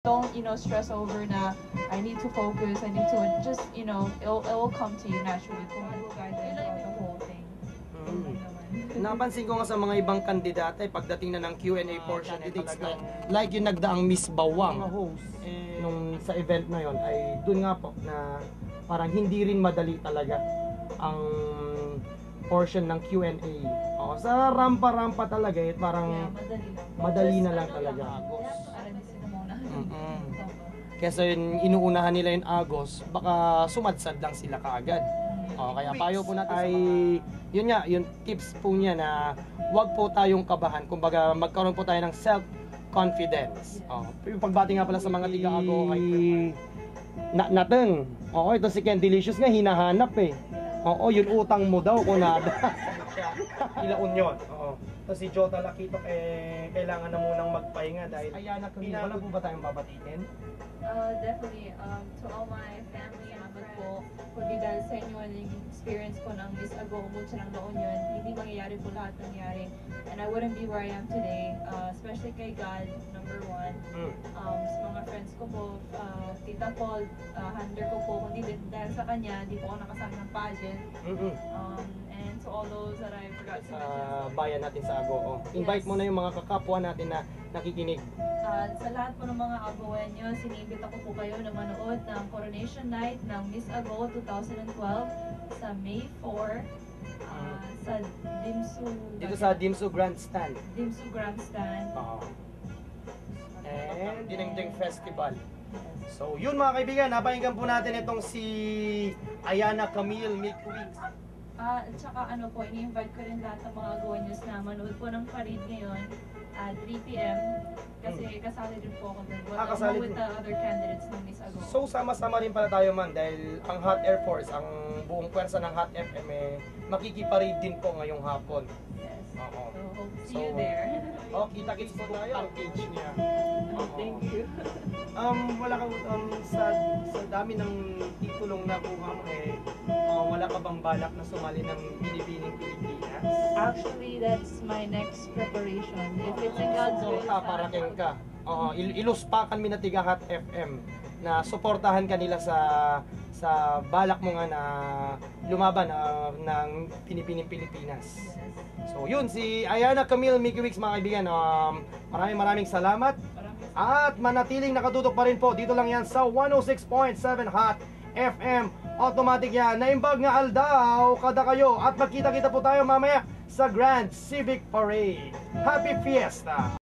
don't, stress over na I need to focus, I need to just, it will come to you naturally kung guidance about the whole thing. Napansin ko nga sa mga ibang kandidata, pagdating na ng Q&A portion, it's like yung nagdaang Miss Bawang nung sa event na yon ay dun nga po na parang hindi rin madali talaga ang portion ng Q&A. Sa rampa-rampa talaga parang madali na lang talaga. Kesa yung inuunahan nila yung Agos, baka sumadsad lang sila kaagad. Kaya payo po natin ay, yun nga, yung tips po niya na wag po tayong kabahan. Kumbaga, magkaroon po tayo ng self-confidence. Yung pagbati nga pala sa mga tiga-Ago kay Nateng. Ito si Ken Delicious nga, hinahanap eh. Yung utang mo daw, kunada. Ilaon yun. So si Jota Lakito, kailangan na munang magpahinga dahil Ayana Camille, wala po ba tayong babatitin? Definitely. To all my family and friends po, kundi dahil sa inyo yung experience ko ng Miss Ago, umod siya ng noon yun, hindi mangyayari po lahat nangyari. And I wouldn't be where I am today, especially kay God, number one. Sa mga friends ko po, Tita Paul, handler ko po, kundi dahil sa kanya, di po ako nakasama ng pageant. And to all those that I forgot to mention. Bayan natin sa Ago. Invite mo na yung mga kakapwa natin na nakikinig. Sa lahat po ng mga Agoenyo, sinibit ako po kayo na manood ng Coronation Night ng Miss Ago 2012 sa May 4 sa Dimsu. Dito sa Dimsu Grandstand. Dimsu Grandstand. And Dinengdeng Festival. So yun mga kaibigan, napakinggan po natin itong si Ayana Camille Milkwix. At saka po, ini-invite ko rin lahat ng mga Agoenyos na manood po ng parade ngayon at 3 p.m. Kasi kasali din po ako doon. Along with the other candidates ng Miss Ago. So sama-sama rin pala tayo man dahil ang Hot Air Force, ang buong pwersa ng Hot FM makikiparade din po ngayong hapon. Yes. So hope to see you there. Kita-kits po tayo ang page niya. Thank you. Wala kang sa dami ng titulong na kuha mo wala ka bang balak na sumali ng Binibining Pilipinas? Actually, that's my next preparation. If it's in God's will. Parating ka. Iluspakan mi na tiga Hot FM na suportahan kanila sa balak mo nga na lumaban ng Binibining Pilipinas. So yun, si Ayana Camille Milkwix mga kaibigan. Maraming salamat. At manatiling nakatutok pa rin po. Dito lang yan sa 106.7 Hot FM. Automatic yan. Naimbag nga aldaw kada kayo. At magkita-kita po tayo mamaya sa Grand Civic Parade. Happy Fiesta!